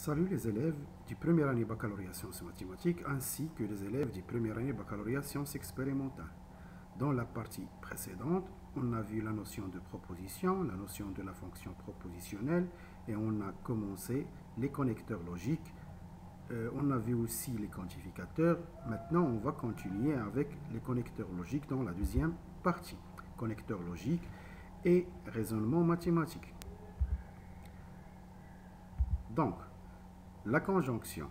Salut les élèves du première année baccalauréat sciences mathématiques ainsi que les élèves du première année baccalauréat sciences expérimentales. Dans la partie précédente, on a vu la notion de proposition, la notion de la fonction propositionnelle et on a commencé les connecteurs logiques. On a vu aussi les quantificateurs. Maintenant, on va continuer avec les connecteurs logiques dans la deuxième partie. Connecteurs logiques et raisonnement mathématique. Donc, la conjonction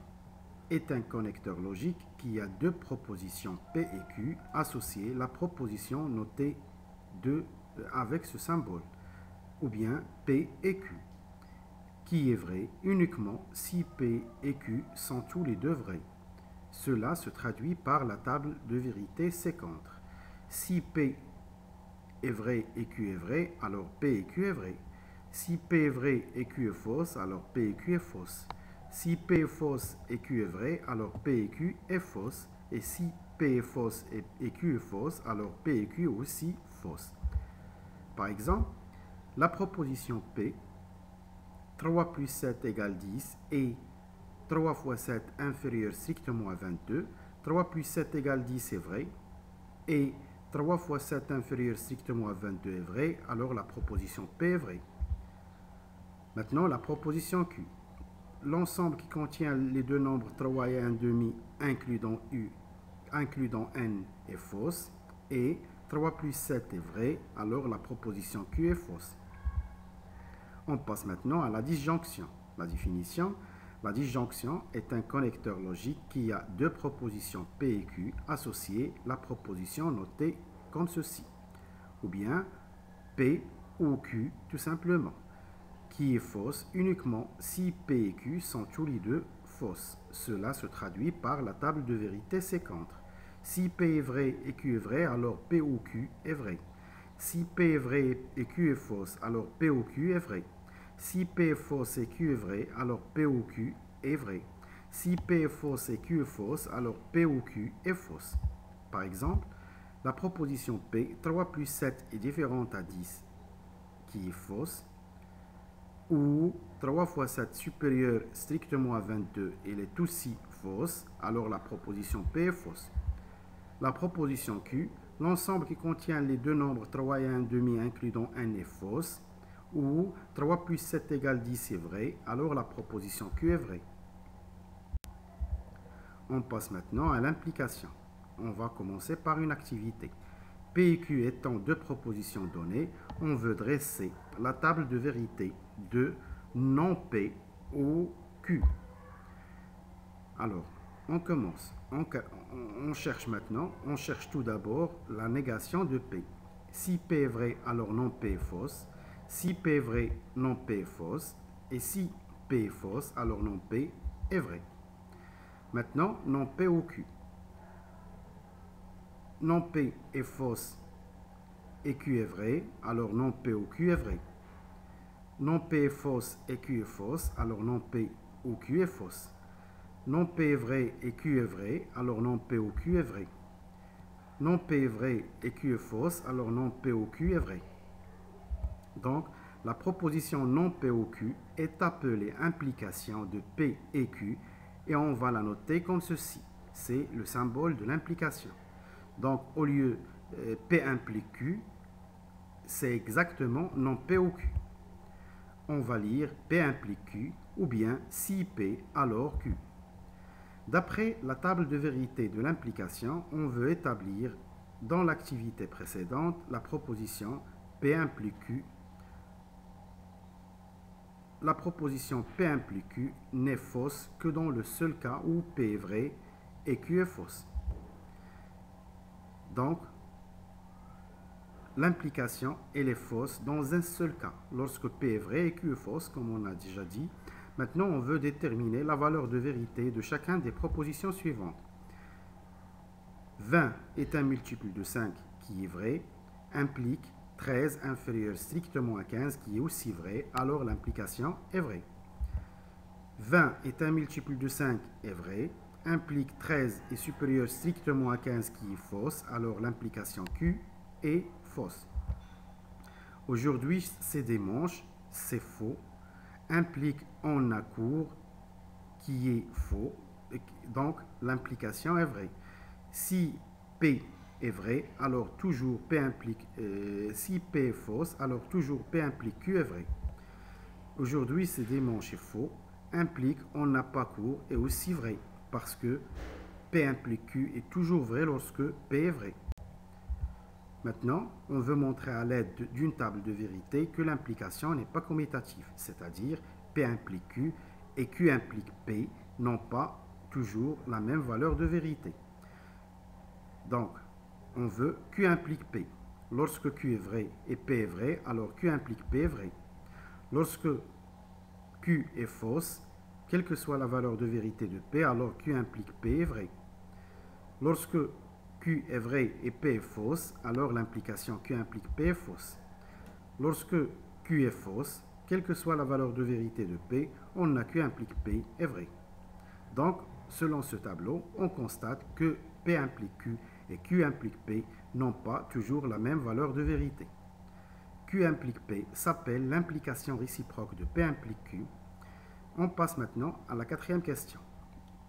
est un connecteur logique qui a deux propositions P et Q associées, la proposition notée avec ce symbole, ou bien P et Q, qui est vrai uniquement si P et Q sont tous les deux vrais. Cela se traduit par la table de vérité ci-contre. Si P est vrai et Q est vrai, alors P et Q est vrai. Si P est vrai et Q est fausse, alors P et Q est fausse. Si P est fausse et Q est vrai, alors P et Q est fausse. Et si P est fausse et Q est fausse, alors P et Q est aussi fausse. Par exemple, la proposition P, 3 plus 7 égale 10 et 3 fois 7 inférieur strictement à 22, 3 plus 7 égale 10 est vrai, et 3 fois 7 inférieur strictement à 22 est vrai, alors la proposition P est vraie. Maintenant, la proposition Q. L'ensemble qui contient les deux nombres 3 et 1/2 inclus dans n est fausse, et 3 plus 7 est vrai, alors la proposition Q est fausse. On passe maintenant à la disjonction. La définition. La disjonction est un connecteur logique qui a deux propositions P et Q associées, la proposition notée comme ceci, ou bien P ou Q tout simplement, qui est fausse uniquement si P et Q sont tous les deux fausses. Cela se traduit par la table de vérité ci-contre. Si P est vrai et Q est vrai, alors P ou Q est vrai. Si P est vrai et Q est fausse, alors P ou Q est vrai. Si P est fausse et Q est vrai, alors P ou Q est vrai. Si P est fausse et Q est fausse, alors P ou Q est fausse. Par exemple, la proposition P, 3 plus 7 est différente à 10, qui est fausse, ou 3 fois 7 supérieur strictement à 22, elle est aussi fausse, alors la proposition P est fausse. La proposition Q, l'ensemble qui contient les deux nombres 3 et 1/2 inclus dans n est fausse, ou 3 plus 7 égale 10 est vrai, alors la proposition Q est vraie. On passe maintenant à l'implication. On va commencer par une activité. P et Q étant deux propositions données, on veut dresser la table de vérité de non P ou Q. Alors, on commence. On cherche maintenant, on cherche tout d'abord la négation de P. Si P est vrai, alors non P est fausse. Si P est vrai, non P est fausse. Et si P est fausse, alors non P est vrai. Maintenant, non P ou Q. Non P est fausse et Q est vrai, alors non P ou Q est vrai. Non P est fausse et Q est fausse, alors non P ou Q est fausse. Non P est vrai et Q est vrai, alors non P ou Q est vrai. Non P est vrai et Q est fausse, alors non P ou Q est vrai. Donc, la proposition non P ou Q est appelée implication de P et Q et on va la noter comme ceci. C'est le symbole de l'implication. Donc, au lieu P implique Q, c'est exactement non P ou Q. On va lire P implique Q ou bien si P, alors Q. D'après la table de vérité de l'implication, on veut établir dans l'activité précédente la proposition P implique Q. La proposition P implique Q n'est fausse que dans le seul cas où P est vrai et Q est fausse. Donc, l'implication, elle est fausse dans un seul cas, lorsque P est vrai et Q est fausse, comme on a déjà dit. Maintenant, on veut déterminer la valeur de vérité de chacune des propositions suivantes. 20 est un multiple de 5 qui est vrai, implique 13 inférieur strictement à 15 qui est aussi vrai, alors l'implication est vraie. 20 est un multiple de 5 est vrai, implique 13 est supérieur strictement à 15 qui est fausse, alors l'implication Q est fausse. Aujourd'hui, c'est dimanche, c'est faux, implique on a cours, qui est faux, donc l'implication est vraie. Si P est vrai, alors toujours P implique, si P est fausse, alors toujours P implique Q est vrai. Aujourd'hui, ce dimanche est faux, implique on n'a pas cours est aussi vrai, parce que P implique Q est toujours vrai lorsque P est vrai. Maintenant, on veut montrer à l'aide d'une table de vérité que l'implication n'est pas commutative, c'est-à-dire P implique Q et Q implique P n'ont pas toujours la même valeur de vérité. Donc, on veut Q implique P. Lorsque Q est vrai et P est vrai, alors Q implique P est vrai. Lorsque Q est fausse, quelle que soit la valeur de vérité de P, alors Q implique P est vrai. Lorsque Q est vrai et P est fausse, alors l'implication Q implique P est fausse. Lorsque Q est fausse, quelle que soit la valeur de vérité de P, on a Q implique P est vrai. Donc, selon ce tableau, on constate que P implique Q et Q implique P n'ont pas toujours la même valeur de vérité. Q implique P s'appelle l'implication réciproque de P implique Q. On passe maintenant à la quatrième question.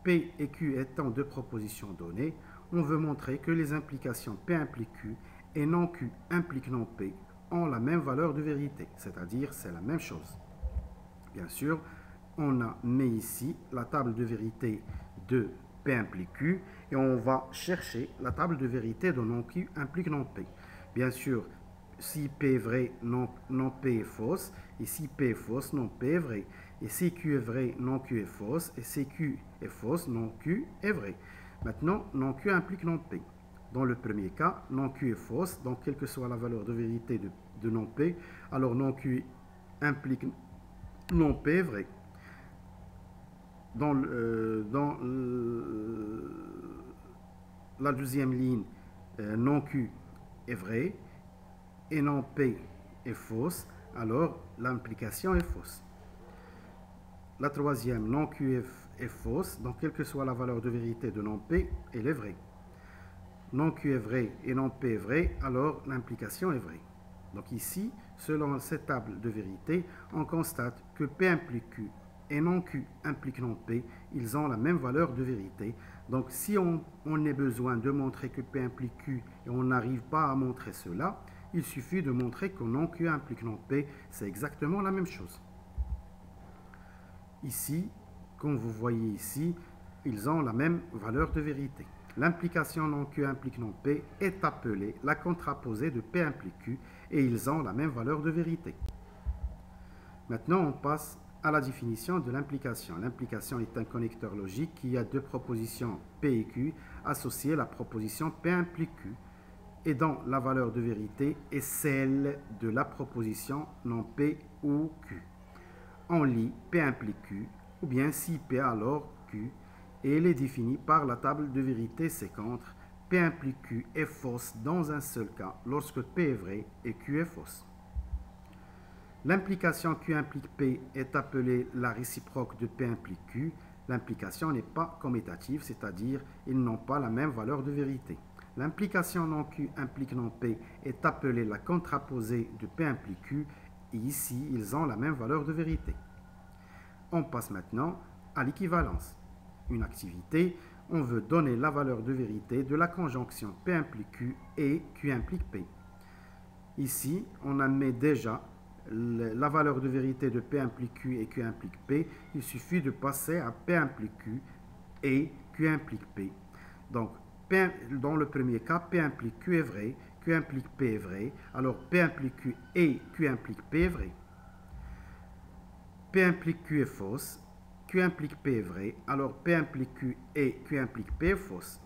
P et Q étant deux propositions données, on veut montrer que les implications P implique Q et non Q implique non P ont la même valeur de vérité, c'est-à-dire c'est la même chose. Bien sûr, on a mis ici la table de vérité de P implique Q et on va chercher la table de vérité de non Q implique non P. Bien sûr, si P est vrai, non P est fausse, et si P est fausse, non P est vrai. Et si Q est vrai, non Q est fausse, et si Q est fausse, non Q est vrai. Maintenant, non Q implique non P. Dans le premier cas, non Q est fausse, donc quelle que soit la valeur de vérité de non P, alors non Q implique non P est vrai. Dans la deuxième ligne, non Q est vrai et non P est fausse, alors l'implication est fausse. La troisième, non Q est fausse, donc quelle que soit la valeur de vérité de non P, elle est vraie. Non Q est vrai et non P est vrai, alors l'implication est vraie. Donc ici, selon cette table de vérité, on constate que P implique Q et non Q implique non P, ils ont la même valeur de vérité. Donc si on a besoin de montrer que P implique Q et on n'arrive pas à montrer cela, il suffit de montrer que non Q implique non P, c'est exactement la même chose. Ici, comme vous voyez ici, ils ont la même valeur de vérité. L'implication non Q implique non P est appelée la contraposée de P implique Q et ils ont la même valeur de vérité. Maintenant, on passe à la définition de l'implication. L'implication est un connecteur logique qui a deux propositions P et Q associées à la proposition P implique Q et dont la valeur de vérité est celle de la proposition non P ou Q. On lit P implique Q, ou bien si P alors Q, et elle est définie par la table de vérité ci-contre. P implique Q est fausse dans un seul cas, lorsque P est vrai et Q est fausse. L'implication Q implique P est appelée la réciproque de P implique Q. L'implication n'est pas commutative, c'est-à-dire ils n'ont pas la même valeur de vérité. L'implication non Q implique non P est appelée la contraposée de P implique Q. Et ici, ils ont la même valeur de vérité. On passe maintenant à l'équivalence. Une activité, on veut donner la valeur de vérité de la conjonction P implique Q et Q implique P. Ici, on admet déjà la valeur de vérité de P implique Q et Q implique P. Il suffit de passer à P implique Q et Q implique P. Donc, dans le premier cas, P implique Q est vrai, Q implique P est vrai, alors P implique Q et Q implique P est vrai. P implique Q est fausse, Q implique P est vrai, alors P implique Q et Q implique P est fausse.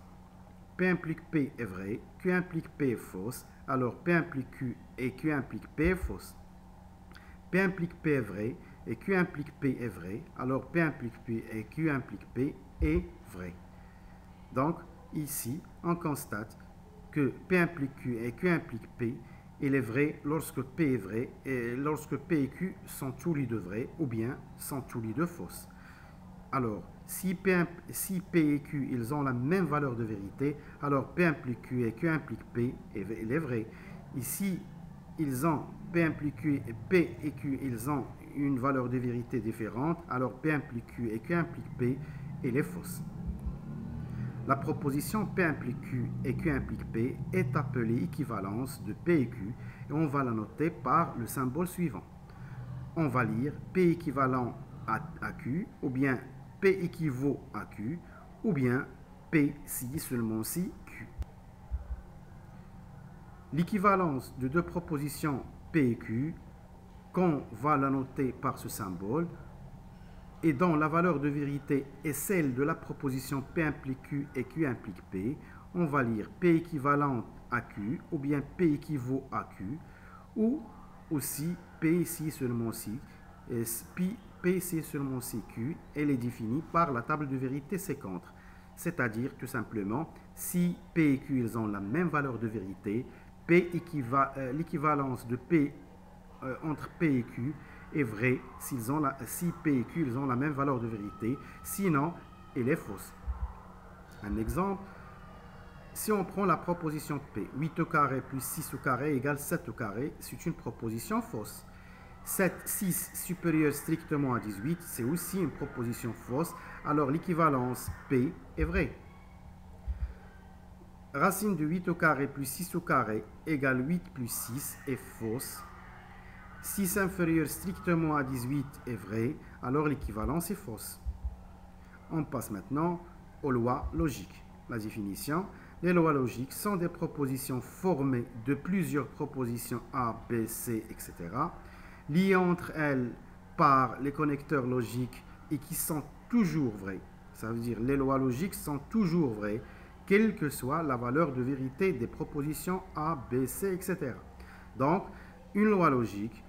P implique P est vrai, Q implique P est fausse, alors P implique Q et Q implique P est fausse. P implique P est vrai et Q implique P est vrai, alors P implique P et Q implique P est vrai. Donc, ici, on constate que P implique Q et Q implique P, il est vrai lorsque P est vrai et lorsque P et Q sont tous les deux vrais ou bien sont tous les deux fausses. Alors, si P et Q ils ont la même valeur de vérité, alors P implique Q et Q implique P, il est vrai. Ici, ils ont P implique Q et P et Q ils ont une valeur de vérité différente, alors P implique Q et Q implique P, elle est fausse. La proposition P implique Q et Q implique P est appelée équivalence de P et Q et on va la noter par le symbole suivant. On va lire P équivalent à Q, ou bien P équivaut à Q, ou bien P si seulement si Q. L'équivalence de deux propositions P et Q, qu'on va la noter par ce symbole, et dont la valeur de vérité est celle de la proposition P implique Q et Q implique P, on va lire P équivalent à Q, ou bien P équivaut à Q, ou aussi P ici seulement si, P ici seulement si Q, elle est définie par la table de vérité séquente. C'est-à-dire tout simplement, si P et Q ils ont la même valeur de vérité, l'équivalence de P entre P et Q est vraie si P et Q ils ont la même valeur de vérité, sinon elle est fausse. Un exemple, si on prend la proposition P, 8 au carré plus 6 au carré égale 7 au carré, c'est une proposition fausse. 6 supérieur strictement à 18, c'est aussi une proposition fausse, alors l'équivalence P est vraie. Racine de 8 au carré plus 6 au carré égale 8 plus 6 est fausse. 6 inférieur strictement à 18 est vrai, alors l'équivalence est fausse. On passe maintenant aux lois logiques. La définition, les lois logiques sont des propositions formées de plusieurs propositions A, B, C, etc., liées entre elles par les connecteurs logiques et qui sont toujours vraies. Ça veut dire les lois logiques sont toujours vraies, quelle que soit la valeur de vérité des propositions A, B, C, etc. Donc, une loi logique,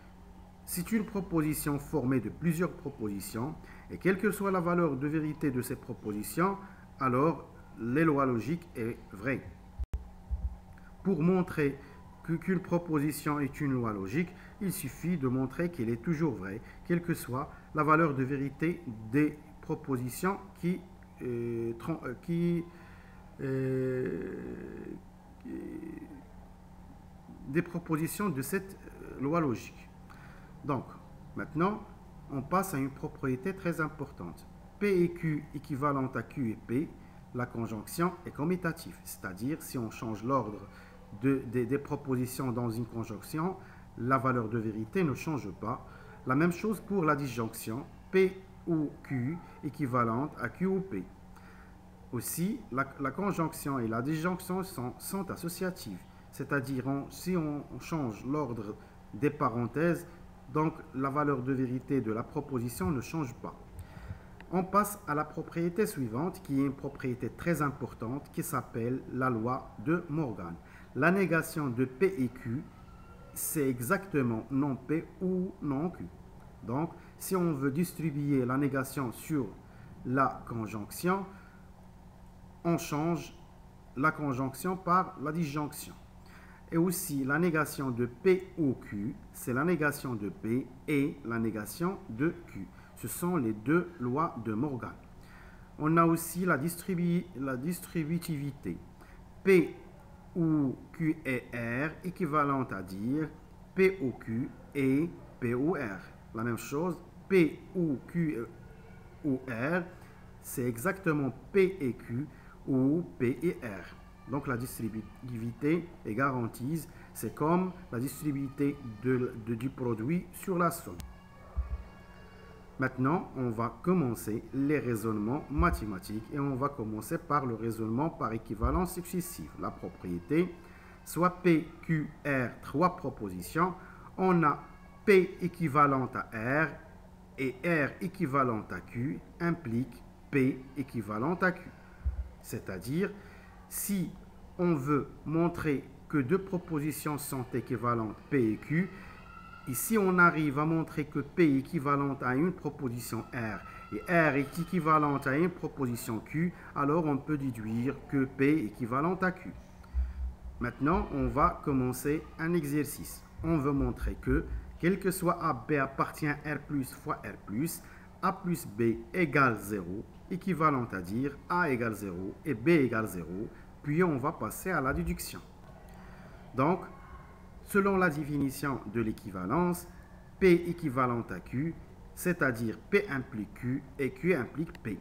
c'est une proposition formée de plusieurs propositions, et quelle que soit la valeur de vérité de ces propositions, alors les lois logiques est vraie. Pour montrer qu'une proposition est une loi logique, il suffit de montrer qu'elle est toujours vraie, quelle que soit la valeur de vérité des propositions des propositions de cette loi logique. Donc, maintenant, on passe à une propriété très importante. P et Q équivalent à Q et P, la conjonction est commutative. C'est-à-dire, si on change l'ordre des propositions dans une conjonction, la valeur de vérité ne change pas. La même chose pour la disjonction, P ou Q équivalente à Q ou P. Aussi, la conjonction et la disjonction sont associatives. C'est-à-dire, si on change l'ordre des parenthèses, donc la valeur de vérité de la proposition ne change pas. On passe à la propriété suivante, qui est une propriété très importante, qui s'appelle la loi de Morgan. La négation de P et Q, c'est exactement non P ou non Q. Donc, si on veut distribuer la négation sur la conjonction, on change la conjonction par la disjonction. Et aussi, la négation de P ou Q, c'est la négation de P et la négation de Q. Ce sont les deux lois de Morgan. On a aussi la distributivité. P ou Q et R, équivalente à dire P ou Q et P ou R. La même chose, P ou Q ou R, c'est exactement P et Q ou P et R. Donc la distributivité est garantie, c'est comme la distributivité du produit sur la somme. Maintenant, on va commencer les raisonnements mathématiques et on va commencer par le raisonnement par équivalence successive. La propriété, soit P, Q, R, trois propositions, on a P équivalent à R et R équivalent à Q implique P équivalent à Q. C'est-à-dire, si on veut montrer que deux propositions sont équivalentes P et Q, et si on arrive à montrer que P est équivalente à une proposition R et R est équivalente à une proposition Q, alors on peut déduire que P est équivalente à Q. Maintenant, on va commencer un exercice. On veut montrer que, quel que soit A, B appartient à R plus fois R plus, A plus B égale 0, équivalent à dire A égale 0 et B égale 0, puis on va passer à la déduction. Donc, selon la définition de l'équivalence, P équivalente à Q, c'est-à-dire P implique Q et Q implique P.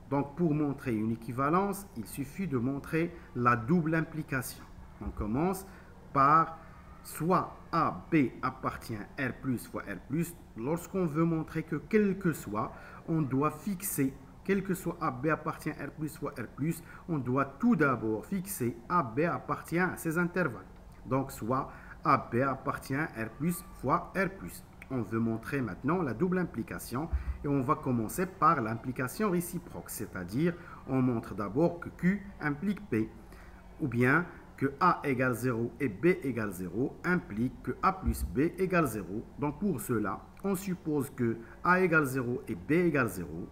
Donc pour montrer une équivalence, il suffit de montrer la double implication. On commence par soit A, B appartient à R plus fois R plus. Lorsqu'on veut montrer que quel que soit, on doit fixer, quel que soit A, B appartient à R plus fois R plus, on doit tout d'abord fixer A, B appartient à ces intervalles. Donc soit A, B appartient à R plus fois R plus. On veut montrer maintenant la double implication et on va commencer par l'implication réciproque, c'est-à-dire on montre d'abord que Q implique P, ou bien que A égale 0 et B égale 0 implique que A plus B égale 0. Donc pour cela, on suppose que A égale 0 et B égale 0.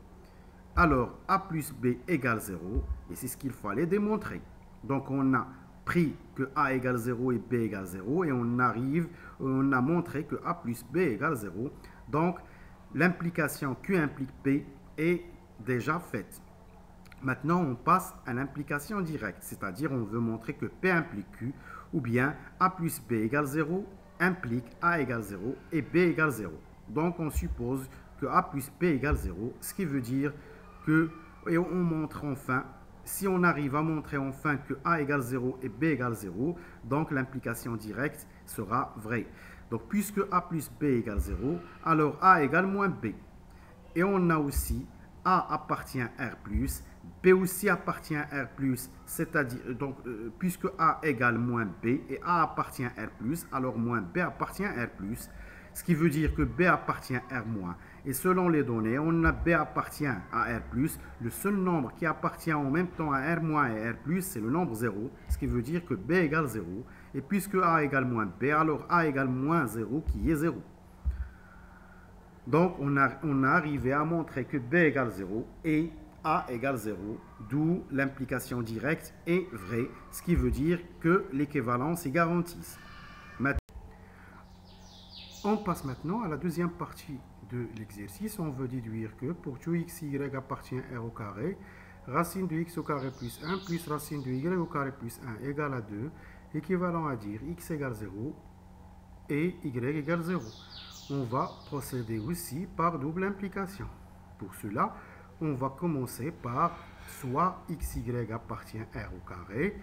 Alors A plus B égale 0 et c'est ce qu'il fallait démontrer. Donc on a pris que A égale 0 et B égale 0 et on a montré que A plus B égale 0. Donc l'implication Q implique P est déjà faite. Maintenant, on passe à l'implication directe, c'est-à-dire on veut montrer que P implique Q, ou bien A plus B égale 0 implique A égale 0 et B égale 0. Donc, on suppose que A plus B égale 0, ce qui veut dire que, et on montre enfin, si on arrive à montrer enfin que A égale 0 et B égale 0, donc l'implication directe sera vraie. Donc, puisque A plus B égale 0, alors A égale moins B. Et on a aussi A appartient à R+, B aussi appartient à R+, c'est-à-dire, donc, puisque A égale moins B et A appartient à R+, alors moins B appartient à R+, ce qui veut dire que B appartient à R-. Et selon les données, on a B appartient à R+, le seul nombre qui appartient en même temps à R- et R+, c'est le nombre 0, ce qui veut dire que B égale 0. Et puisque A égale moins B, alors A égale moins 0 qui est 0. Donc, on a arrivé à montrer que B égale 0 et A égale 0, d'où l'implication directe est vraie, ce qui veut dire que l'équivalence est garantie. On passe maintenant à la deuxième partie de l'exercice. On veut déduire que pour tout x, y appartient à R au carré, racine de x au carré plus 1 plus racine de y au carré plus 1 égale à 2, équivalent à dire x égale 0 et y égale 0. On va procéder aussi par double implication. Pour cela, on va commencer par soit xy appartient à R au carré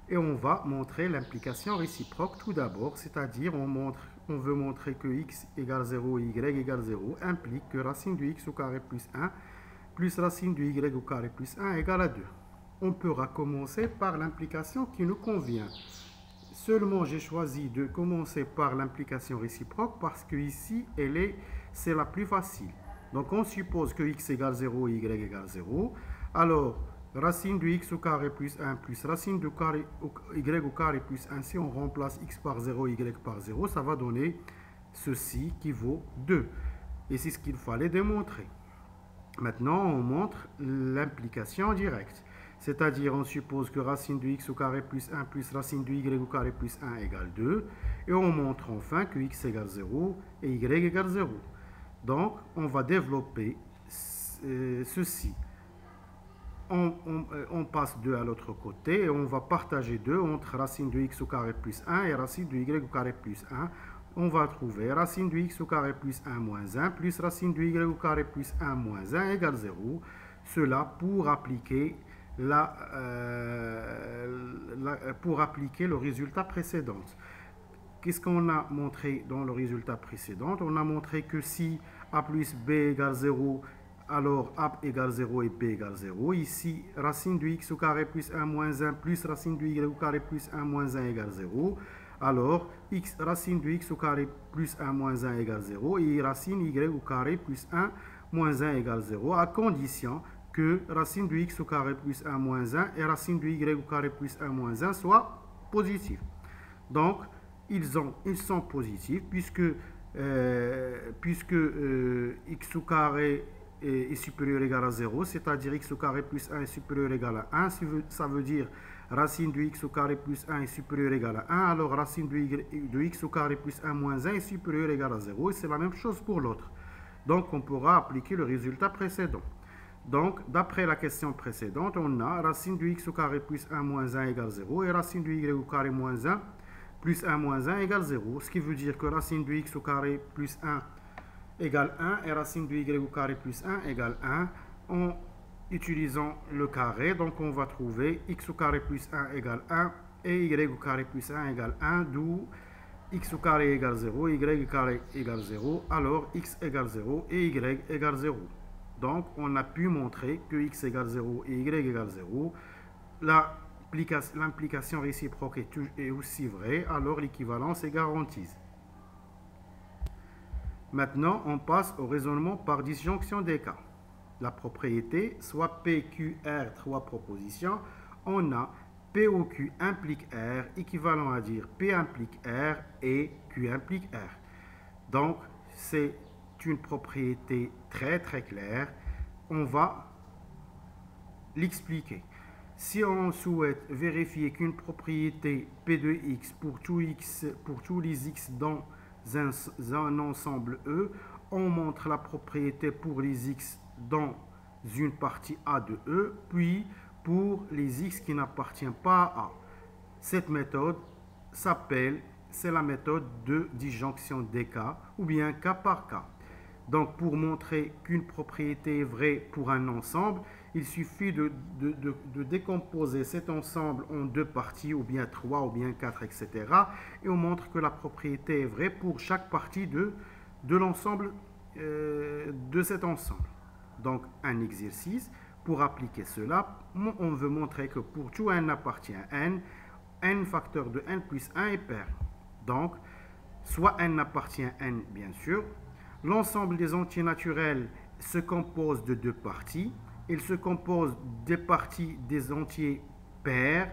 et on va montrer l'implication réciproque tout d'abord, c'est-à-dire on veut montrer que x égale 0 et y égale 0 implique que racine de x au carré plus 1 plus racine de y au carré plus 1 égale à 2. On pourra commencer par l'implication qui nous convient. Seulement, j'ai choisi de commencer par l'implication réciproque parce que ici, c'est la plus facile. Donc, on suppose que x égale 0 et y égale 0. Alors, racine de x au carré plus 1 plus racine de y au carré plus 1, si on remplace x par 0 et y par 0, ça va donner ceci qui vaut 2. Et c'est ce qu'il fallait démontrer. Maintenant, on montre l'implication directe. C'est-à-dire, on suppose que racine de x au carré plus 1 plus racine de y au carré plus 1 égale 2. Et on montre enfin que x égale 0 et y égale 0. Donc, on va développer ceci. On passe 2 à l'autre côté et on va partager 2 entre racine de x au carré plus 1 et racine de y au carré plus 1. On va trouver racine de x au carré plus 1 moins 1 plus racine de y au carré plus 1 moins 1 égale 0. Cela pour appliquer le résultat précédent. Qu'est-ce qu'on a montré dans le résultat précédent? On a montré que si A plus B égale 0, alors A égale 0 et B égale 0. Ici, racine de x au carré plus 1 moins 1 plus racine de y au carré plus 1 moins 1 égale 0. Alors, racine de x au carré plus 1 moins 1 égale 0 et racine y au carré plus 1 moins 1 égale 0 à condition que racine de x au carré plus 1 moins 1 et racine de y au carré plus 1 moins 1 soient positifs. Donc, ils sont positifs puisque x au carré est supérieur ou égal à 0, c'est-à-dire x au carré plus 1 est supérieur ou égal à 1, ça veut dire racine de x au carré plus 1 est supérieur ou égal à 1, alors racine de x au carré plus 1 moins 1 est supérieur ou égal à 0, et c'est la même chose pour l'autre. Donc, on pourra appliquer le résultat précédent. Donc, d'après la question précédente, on a racine de x au carré plus 1 moins 1 égale 0 et racine de y au carré moins 1 plus 1 moins 1 égale 0. Ce qui veut dire que racine de x au carré plus 1 égale 1 et racine de y au carré plus 1 égale 1 en utilisant le carré. Donc on va trouver x au carré plus 1 égale 1 et y au carré plus 1 égale 1, d'où x au carré égale 0, y au carré égale 0, alors x égale 0 et y égale 0. Donc on a pu montrer que x égale 0 et y égale 0. L'implication réciproque est aussi vraie, alors l'équivalence est garantie. Maintenant, on passe au raisonnement par disjonction des cas. La propriété, soit P, Q, R, 3 propositions, on a P ou Q implique R, équivalent à dire P implique R et Q implique R. Donc, c'est une propriété très claire. On va l'expliquer. Si on souhaite vérifier qu'une propriété P de X pour tous les X dans un ensemble E, on montre la propriété pour les X dans une partie A de E, puis pour les X qui n'appartiennent pas à A. Cette méthode c'est la méthode de disjonction des cas, ou bien cas par cas. Donc pour montrer qu'une propriété est vraie pour un ensemble, il suffit de décomposer cet ensemble en deux parties, ou bien 3, ou bien 4, etc. Et on montre que la propriété est vraie pour chaque partie de l'ensemble de cet ensemble. Donc un exercice, pour appliquer cela, on veut montrer que pour tout n appartient à n facteur de n plus 1 est pair. Donc, soit n appartient à n, bien sûr. L'ensemble des entiers naturels se compose de deux parties. Il se compose des parties des entiers pairs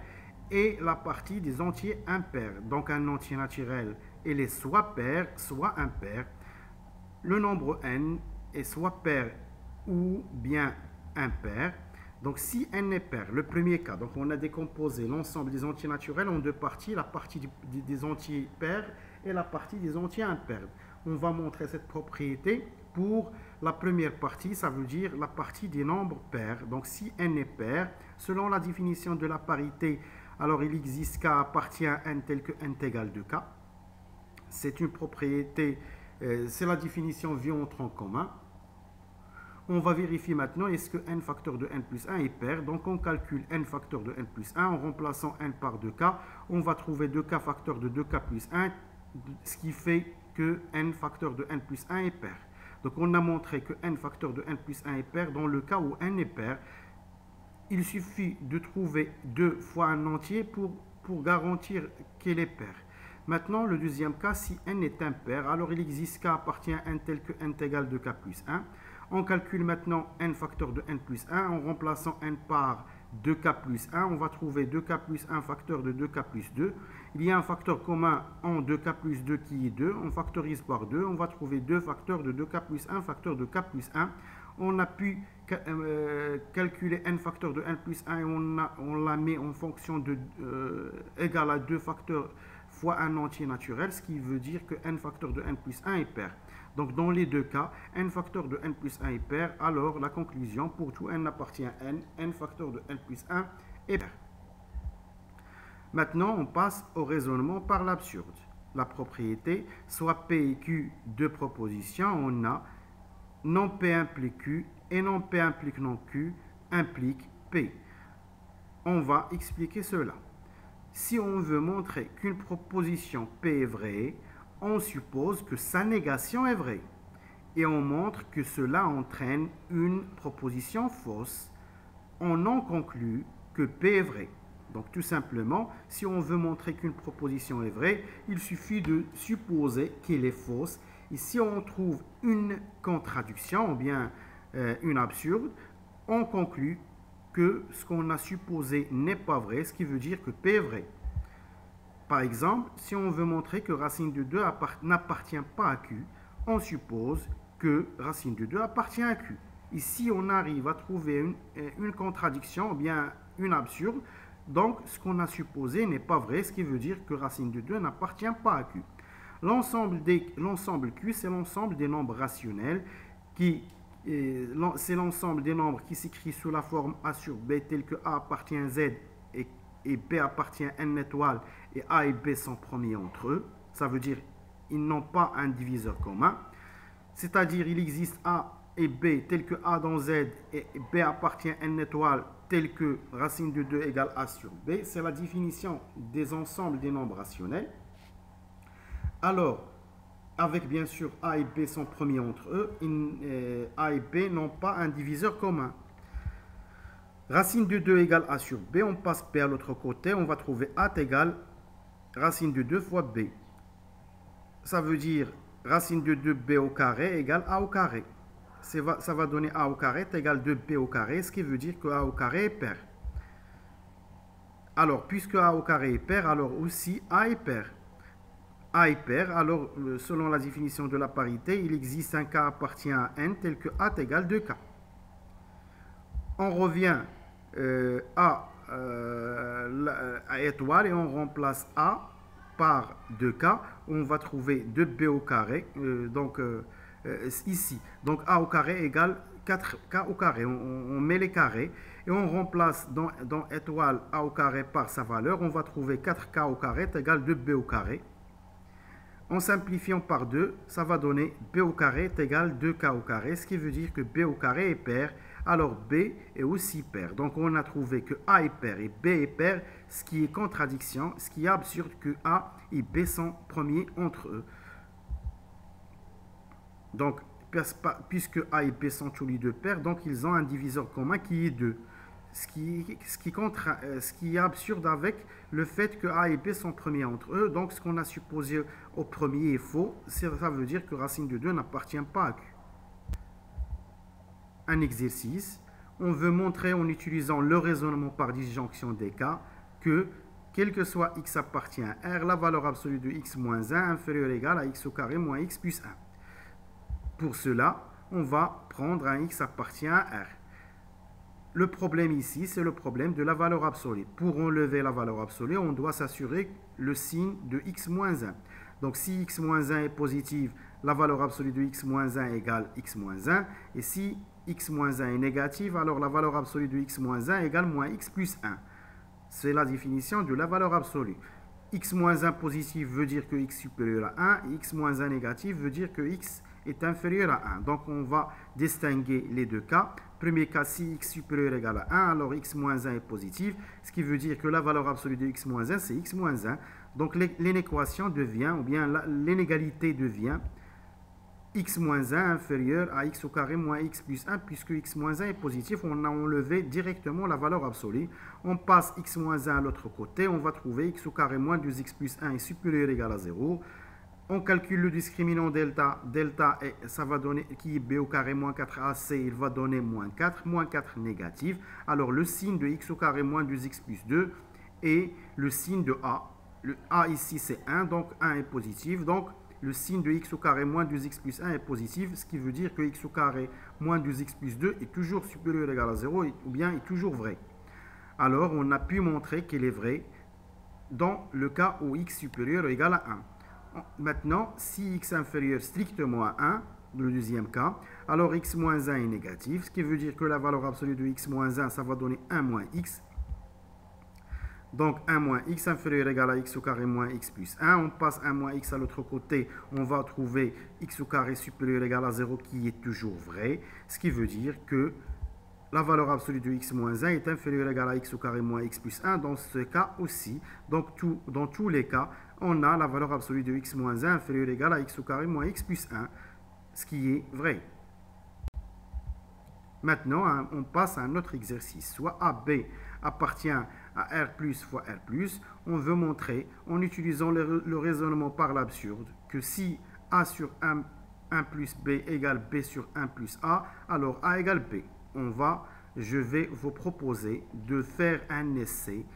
et la partie des entiers impairs. Donc un entier naturel, il est soit pair, soit impair. Le nombre n est soit pair ou bien impair. Donc si n est pair, le premier cas, donc on a décomposé l'ensemble des entiers naturels en deux parties, la partie des entiers pairs et la partie des entiers impairs. On va montrer cette propriété pour la première partie, ça veut dire la partie des nombres pairs. Donc si n est pair, selon la définition de la parité, alors il existe k appartient à n tel que n égale 2k. C'est une propriété, c'est la définition vu en tronc commun. On va vérifier maintenant est-ce que n facteur de n plus 1 est pair. Donc on calcule n facteur de n plus 1 en remplaçant n par 2k. On va trouver 2k facteur de 2k plus 1, ce qui fait que n facteur de n plus 1 est pair. Donc on a montré que n facteur de n plus 1 est pair dans le cas où n est pair. Il suffit de trouver 2 fois un entier pour garantir qu'elle est pair. Maintenant, le deuxième cas, si n est impair, alors il existe k appartient à n tel que n égale 2k plus 1. On calcule maintenant n facteur de n plus 1 en remplaçant n par 2k plus 1. On va trouver 2k plus 1 facteur de 2k plus 2. Il y a un facteur commun en 2k plus 2 qui est 2. On factorise par 2. On va trouver 2 facteurs de 2k plus 1 facteur de k plus 1. On a pu calculer n facteur de n plus 1 et on l'a mis en fonction de égal à 2 facteurs fois un entier naturel, ce qui veut dire que n facteur de n plus 1 est pair. Donc dans les deux cas, n facteur de n plus 1 est pair, alors la conclusion pour tout n appartient à n facteur de n plus 1 est pair. Maintenant, on passe au raisonnement par l'absurde. La propriété, soit P et Q, deux propositions, on a non P implique Q et non P implique non Q implique P. On va expliquer cela. Si on veut montrer qu'une proposition P est vraie, on suppose que sa négation est vraie. Et on montre que cela entraîne une proposition fausse. On en conclut que P est vrai. Donc tout simplement, si on veut montrer qu'une proposition est vraie, il suffit de supposer qu'elle est fausse. Et si on trouve une contradiction ou bien une absurde, on conclut que ce qu'on a supposé n'est pas vrai, ce qui veut dire que P est vrai. Par exemple, si on veut montrer que racine de 2 n'appartient pas à Q, on suppose que racine de 2 appartient à Q. Ici, on arrive à trouver une contradiction ou bien une absurde. Donc, ce qu'on a supposé n'est pas vrai, ce qui veut dire que racine de 2 n'appartient pas à Q. L'ensemble Q, c'est l'ensemble des nombres rationnels c'est l'ensemble des nombres qui s'écrit sous la forme A sur B tel que A appartient à Z et et B appartient à N étoile et A et B sont premiers entre eux. Ça veut dire ils n'ont pas un diviseur commun. C'est-à-dire il existe A et B tel que A dans Z et B appartient à N étoile tel que racine de 2 égale A sur B. C'est la définition des ensembles des nombres rationnels. Alors, avec bien sûr A et B sont premiers entre eux, A et B n'ont pas un diviseur commun. Racine de 2 égale A sur B, on passe B à l'autre côté, on va trouver A égale racine de 2 fois B. Ça veut dire racine de 2B au carré égale A au carré. Ça va donner A au carré égale 2B au carré, ce qui veut dire que A au carré est pair. Alors, puisque A au carré est pair, alors aussi A est pair. A est pair, alors selon la définition de la parité, il existe un K appartient à N tel que A égale 2K. On revient à étoile et on remplace A par 2K. On va trouver 2B au carré, ici. Donc A au carré égale 4K au carré. On met les carrés et on remplace dans étoile A au carré par sa valeur. On va trouver 4K au carré égale 2B au carré. En simplifiant par 2, ça va donner B au carré égale 2K au carré, ce qui veut dire que B au carré est pair, alors B est aussi pair. Donc on a trouvé que A est pair et B est pair, ce qui est contradiction, ce qui est absurde que A et B sont premiers entre eux. Donc, puisque A et B sont tous les deux pairs, donc ils ont un diviseur commun qui est 2. Ce qui est absurde avec le fait que A et B sont premiers entre eux. Donc, ce qu'on a supposé au premier est faux. Ça veut dire que racine de 2 n'appartient pas à Q. Un exercice. On veut montrer en utilisant le raisonnement par disjonction des cas que, quel que soit x appartient à R, la valeur absolue de x moins 1 inférieure ou égale à x au carré moins x plus 1. Pour cela, on va prendre un x appartient à R. Le problème ici, c'est le problème de la valeur absolue. Pour enlever la valeur absolue, on doit s'assurer le signe de x moins 1. Donc si x moins 1 est positif, la valeur absolue de x moins 1 égale x moins 1. Et si x moins 1 est négative, alors la valeur absolue de x moins 1 égale moins x plus 1. C'est la définition de la valeur absolue. X moins 1 positif veut dire que x supérieur à 1. Et x moins 1 négatif veut dire que x est inférieur à 1. Donc on va distinguer les deux cas. Premier cas, si x supérieur ou égal à 1, alors x moins 1 est positif, ce qui veut dire que la valeur absolue de x moins 1, c'est x moins 1. Donc l'inéquation devient, ou bien l'inégalité devient x moins 1 inférieur à x au carré moins x plus 1, puisque x moins 1 est positif, on a enlevé directement la valeur absolue. On passe x moins 1 à l'autre côté, on va trouver x au carré moins 2x plus 1 est supérieur ou égal à 0. On calcule le discriminant delta. Delta, ça va donner, qui est b au carré moins 4ac, il va donner moins 4. Moins 4 négatif. Alors, le signe de x au carré moins 2x plus 2 et le signe de a. Le a ici, c'est 1, donc 1 est positif. Donc, le signe de x au carré moins 2x plus 1 est positif, ce qui veut dire que x au carré moins 2x plus 2 est toujours supérieur ou égal à 0, ou bien est toujours vrai. Alors, on a pu montrer qu'il est vrai dans le cas où x supérieur ou égal à 1. Maintenant, si x inférieur strictement à 1, le deuxième cas, alors x moins 1 est négatif, ce qui veut dire que la valeur absolue de x moins 1, ça va donner 1 moins x. Donc 1 moins x inférieur ou égal à x au carré moins x plus 1. On passe 1 moins x à l'autre côté, on va trouver x au carré supérieur ou égal à 0 qui est toujours vrai, ce qui veut dire que la valeur absolue de x moins 1 est inférieure ou égale à x au carré moins x plus 1 dans ce cas aussi. Donc dans tous les cas, on a la valeur absolue de x moins 1 inférieure ou égale à x au carré moins x plus 1, ce qui est vrai. Maintenant, on passe à un autre exercice. Soit AB appartient à R plus fois R plus. On veut montrer, en utilisant le raisonnement par l'absurde, que si A sur 1 plus B égale B sur 1 plus A, alors A égale B. Je vais vous proposer de faire un essai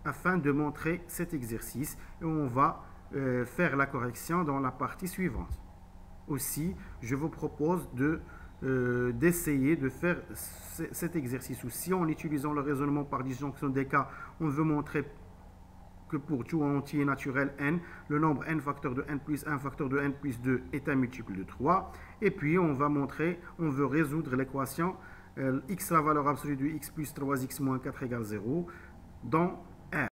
afin de montrer cet exercice et on va faire la correction dans la partie suivante. Aussi, je vous propose d'essayer de faire cet exercice aussi en utilisant le raisonnement par disjonction des cas. On veut montrer que pour tout entier naturel n, le nombre n facteur de n plus 1 facteur de n plus 2 est un multiple de 3. Et puis, on veut résoudre l'équation x la valeur absolue de x plus 3x moins 4 égale 0 dans